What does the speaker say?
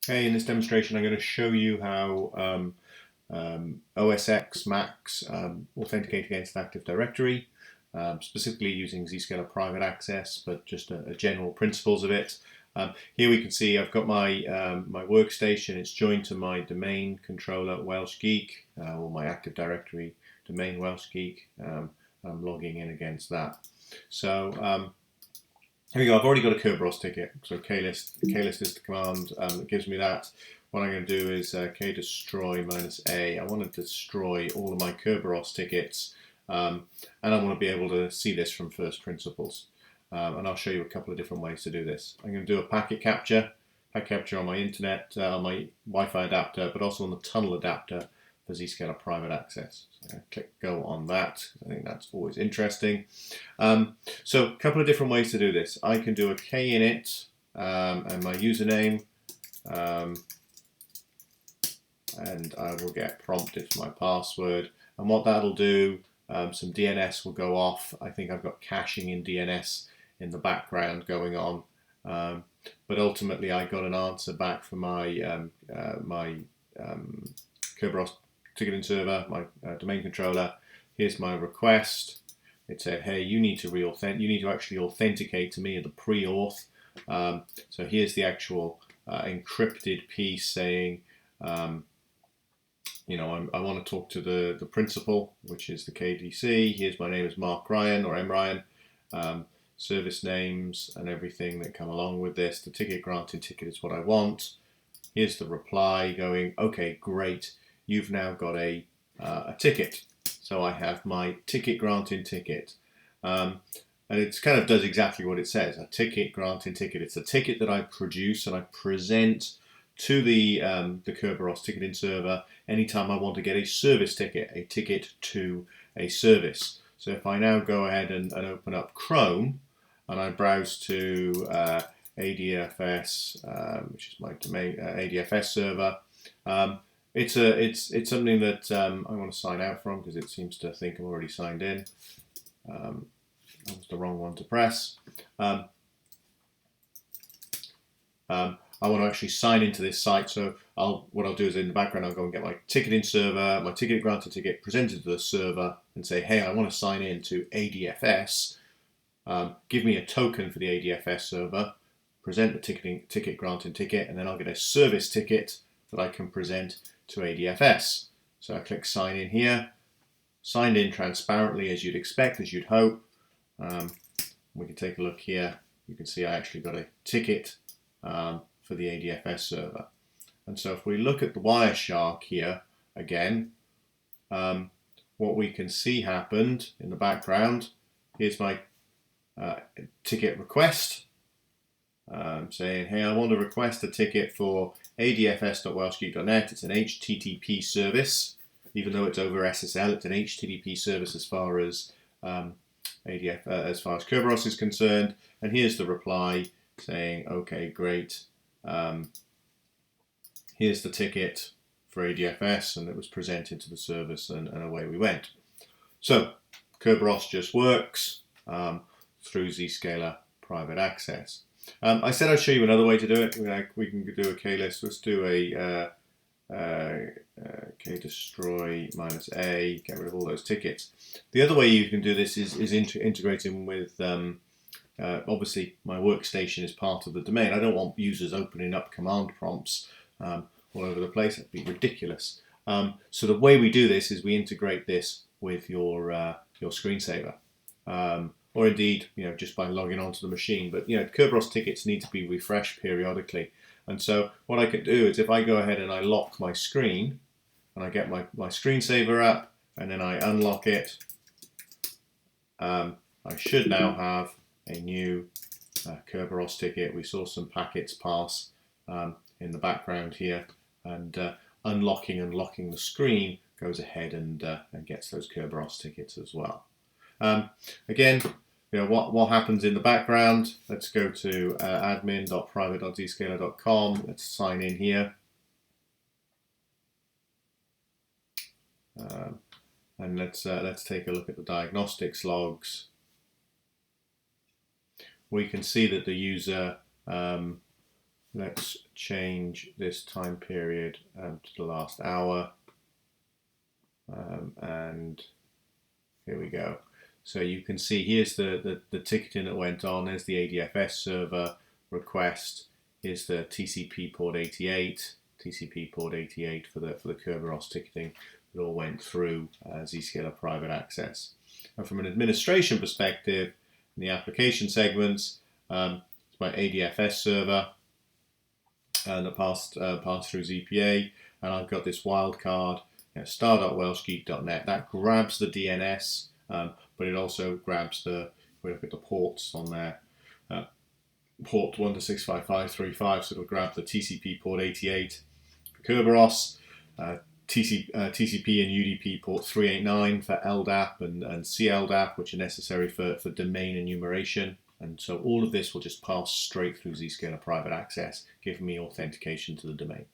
Hey, in this demonstration I'm going to show you how OSX Macs authenticate against an Active Directory, specifically using Zscaler private access, but just a general principles of it. Here we can see I've got my workstation. It's joined to my domain controller Welsh Geek, or my Active Directory domain Welsh Geek. I'm logging in against that. So here we go. I've already got a Kerberos ticket. So klist is the command that gives me that. What I'm going to do is kdestroy -a. I want to destroy all of my Kerberos tickets, and I want to be able to see this from first principles. And I'll show you a couple of different ways to do this. I'm going to do a packet capture on my internet, on my Wi-Fi adapter, but also on the tunnel adapter for Zscaler private access. So click go on that. I think that's always interesting. So a couple of different ways to do this. I can do a kinit and my username, and I will get prompted for my password. And what that'll do, some DNS will go off. I think I've got caching in DNS in the background going on. But ultimately, I got an answer back from my Kerberos ticketing server, my domain controller. Here's my request. It said, "Hey, you need to actually authenticate to me at the pre-auth." So here's the actual encrypted piece saying, I want to talk to the principal, which is the KDC. Here's my name is Mark Ryan or M Ryan. Service names and everything that come along with this. The ticket granting ticket is what I want. Here's the reply going, okay, great. You've now got a ticket. So I have my ticket granting ticket. And it kind of does exactly what it says, a ticket granting ticket. It's a ticket that I produce and I present to the Kerberos ticketing server anytime I want to get a service ticket, a ticket to a service. So if I now go ahead and open up Chrome and I browse to ADFS, which is my domain ADFS server, it's something that I want to sign out from because it seems to think I'm already signed in. That was the wrong one to press. I want to actually sign into this site, so what I'll do is in the background I'll go and get my ticketing server, my ticket granted ticket presented to the server, and say, hey, I want to sign in to ADFS. Give me a token for the ADFS server, present the ticket granting ticket, and then I'll get a service ticket that I can present to ADFS. So I click sign in here, signed in transparently as you'd expect, as you'd hope. We can take a look here. You can see I actually got a ticket for the ADFS server. And so if we look at the Wireshark here again, what we can see happened in the background, here's my ticket request, saying, hey, I want to request a ticket for adfs.welshgeek.net. It's an HTTP service. Even though it's over SSL, it's an HTTP service as far as as far as Kerberos is concerned. And here's the reply saying, okay, great. Here's the ticket for ADFS, and it was presented to the service, and away we went. So Kerberos just works through Zscaler private access. I said I'd show you another way to do it. We can do a klist. Let's do a kdestroy -a, get rid of all those tickets. The other way you can do this is integrating with, obviously my workstation is part of the domain. I don't want users opening up command prompts all over the place. That'd be ridiculous. So the way we do this is we integrate this with your screensaver. Or indeed, just by logging onto the machine. But Kerberos tickets need to be refreshed periodically. And so what I can do is if I go ahead and I lock my screen, and I get my screensaver up, and then I unlock it, I should now have a new Kerberos ticket. We saw some packets pass in the background here, and unlocking and locking the screen goes ahead and gets those Kerberos tickets as well. Again, what happens in the background. Let's go to admin.private.zscaler.com. Let's sign in here. And let's take a look at the diagnostics logs. We can see that the user Let's change this time period to the last hour. And here we go. So you can see here's the ticketing that went on. There's the ADFS server request. Here's the TCP port 88, TCP port 88 for the Kerberos ticketing. It all went through Zscaler private access. And from an administration perspective, in the application segments, it's my ADFS server that passed through ZPA, and I've got this wildcard, star.welshgeek.net. That grabs the DNS, but it also grabs we look at the ports on there. Port 1265535, so it'll grab the TCP port 88 for Kerberos, TCP and UDP port 389 for LDAP and CLDAP, which are necessary for domain enumeration. And so all of this will just pass straight through Zscaler private access, giving me authentication to the domain.